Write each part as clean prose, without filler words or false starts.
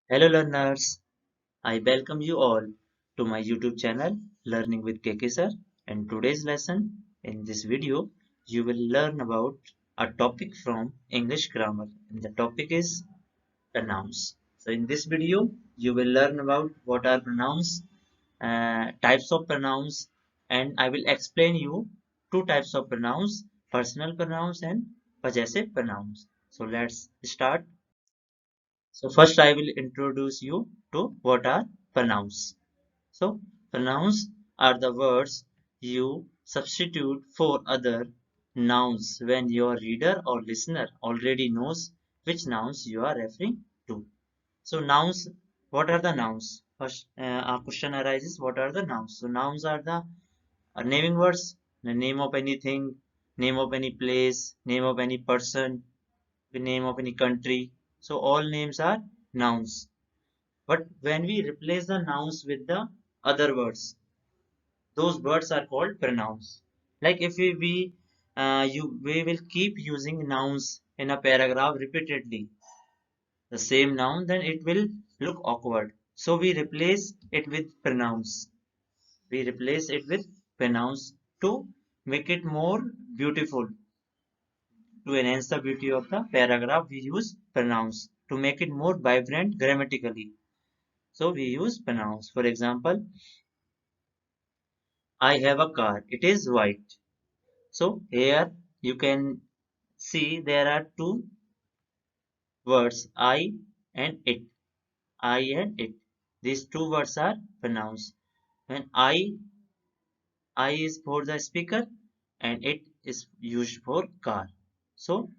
Hello learners, I welcome you all to my YouTube channel Learning with KK Sir, and today's lesson in this video you will learn about a topic from English grammar and the topic is pronouns. So in this video you will learn about what are pronouns, types of pronouns, and I will explain you two types of pronouns, personal pronouns and possessive pronouns. So let's start. So first I will introduce you to what are pronouns. So pronouns are the words you substitute for other nouns when your reader or listener already knows which nouns you are referring to. So nouns, what are the nouns? First, our question arises, what are the nouns? So nouns are the naming words, the name of anything, name of any place, name of any person, the name of any country. So all names are nouns. But when we replace the nouns with the other words, those words are called pronouns. Like if we will keep using nouns in a paragraph repeatedly, the same noun, then it will look awkward. So we replace it with pronouns. We replace it with pronouns to make it more beautiful. To enhance the beauty of the paragraph, we use pronouns. To make it more vibrant grammatically, so we use pronouns. For example, I have a car. It is white. So here you can see there are two words I and it. I and it. These two words are pronouns. When I is for the speaker and it is used for car. So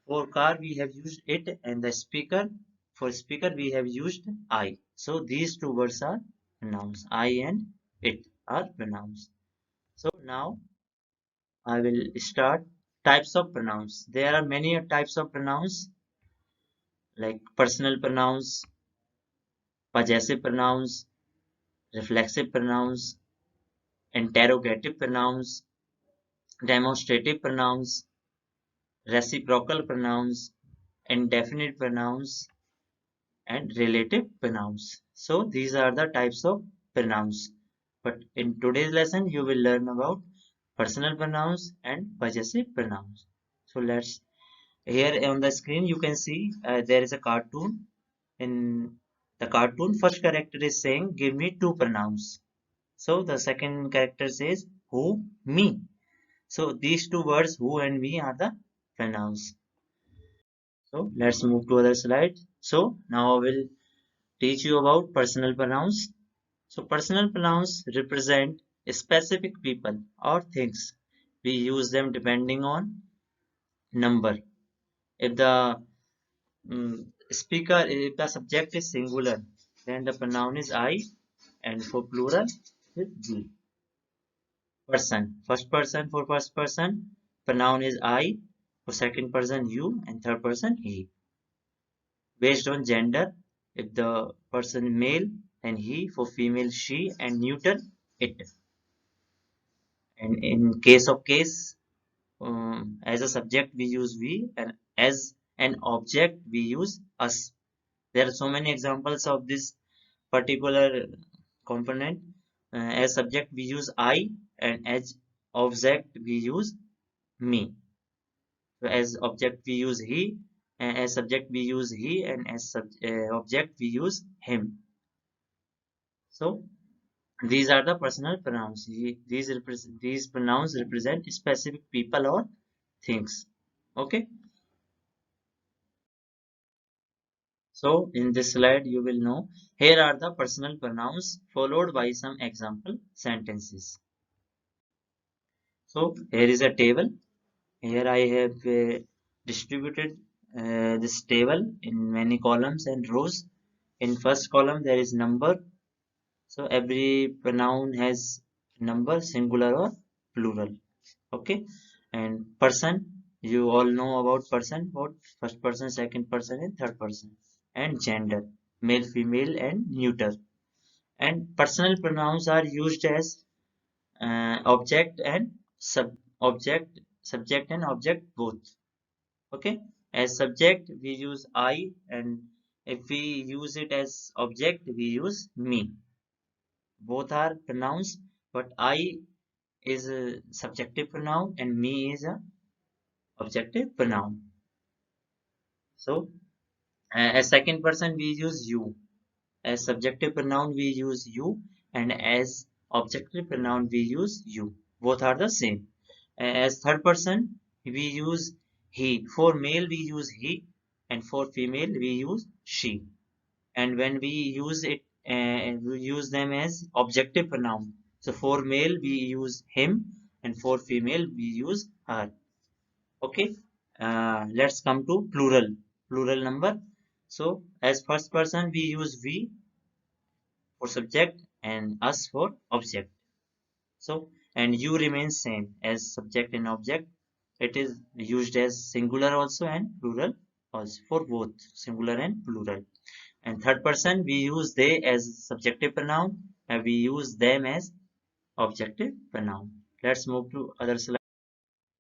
for car we have used it and the speaker for speaker we have used I. So these two words are pronouns. I and it are pronouns. So now I will start types of pronouns. There are many types of pronouns like personal pronouns, possessive pronouns, reflexive pronouns, interrogative pronouns, demonstrative pronouns, reciprocal pronouns, indefinite pronouns, and relative pronouns. So these are the types of pronouns. But in today's lesson, you will learn about personal pronouns and possessive pronouns. So let's here on the screen you can see there is a cartoon. In the cartoon, first character is saying, "Give me two pronouns." So the second character says, "Who?" "Me." So these two words, "who" and "me," are the pronouns. So let's move to other slide. So now I will teach you about personal pronouns. So personal pronouns represent specific people or things. We use them depending on number. If the if the subject is singular, then the pronoun is I, and for plural, is we. Person, first person, pronoun is I, for second person you, and third person he. Based on gender, if the person male, then he, for female she, and neuter it. And in case, as a subject we use we, and as an object we use us. There are so many examples of this particular component. As subject we use I, and as object we use me. So as object we use he, and as subject we use he, and as object we use him. So these are the personal pronouns. These pronouns represent specific people or things. Okay. So in this slide you will know here are the personal pronouns followed by some example sentences. So here is a table. Here I have distributed this table in many columns and rows. In first column there is number. So every pronoun has number, singular or plural. Okay. And person, you all know about person, what first person, second person, and third person. And gender, male, female, and neuter. And personal pronouns are used as object and subject and object both. Okay. As subject we use I, and If we use it as object, we use me. Both are pronouns, but I is a subjective pronoun and me is a objective pronoun. So as second person we use you. As subjective pronoun we use you, and as objective pronoun we use you. Both are the same. As third person we use he. For male we use he, and for female we use she. And when we use it, we use them as objective pronoun. So for male we use him, and for female we use her. Okay, let's come to plural number. So as first person we use we for subject and us for object. So and you remains same as subject and object. It is used as singular also and plural also, for both singular and plural. And third person we use they as subjective pronoun and we use them as objective pronoun. Let's move to other slide.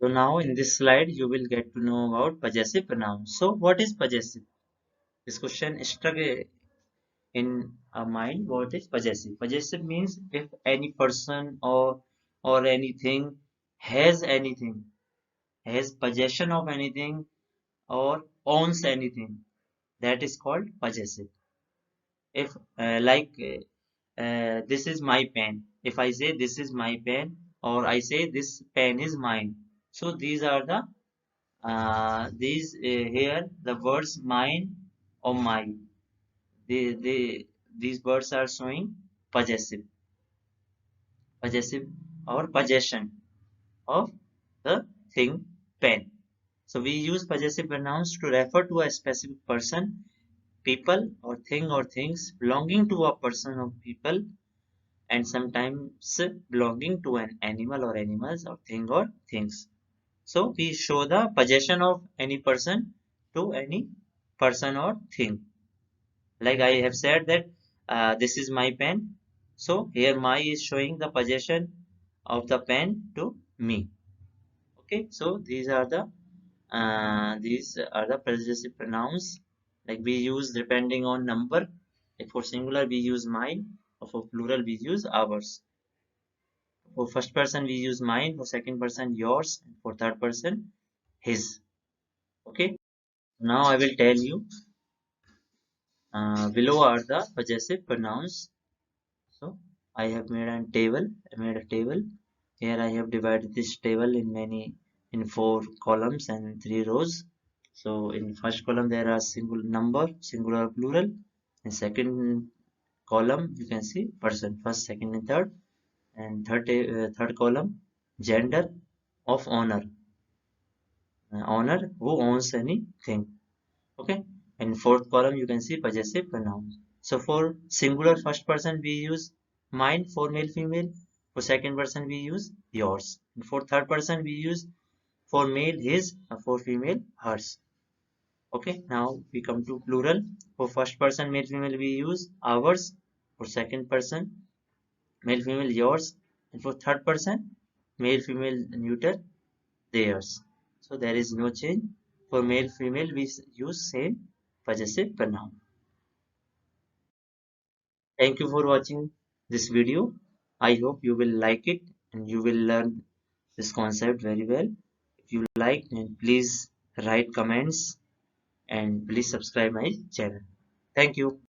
So now in this slide you will get to know about possessive pronoun. So what is possessive? This question struck in our mind. What is possessive? Possessive means if any person or anything has possession of anything or owns anything, that is called possessive. If this is my pen, if I say this is my pen or I say this pen is mine, so these are the here the words mine or my, these words are showing possessive or possession of the thing pen. So we use possessive pronouns to refer to a specific person, people or thing or things belonging to a person or people, and sometimes belonging to an animal or animals or thing or things. So we show the possession of any person to any person or thing. Like I have said that this is my pen. So here my is showing the possession of the pen to me. Okay, so these are the possessive pronouns. Like we use depending on number. Like for singular we use mine, or for plural we use ours. For first person we use mine, for second person yours, and for third person his. Okay, now I will tell you below are the possessive pronouns. So I have made a table. I made a table. Here I have divided this table in 4 columns and 3 rows. So in first column there are single number, singular, plural. In second column you can see person, first, second, and third. And third column gender of owner, owner who owns anything. Okay, and fourth column you can see possessive pronouns. So for singular first person we use mine for male female, for second person we use yours, and for third person we use for male his, and for female hers. Okay, now we come to plural. For first person male female we use ours, for second person male female yours, and for third person male female neuter theirs. So there is no change. For male female we use same possessive pronoun. Thank you for watching this video. I hope you will like it and you will learn this concept very well. If you like, then please write comments and please subscribe my channel. Thank you.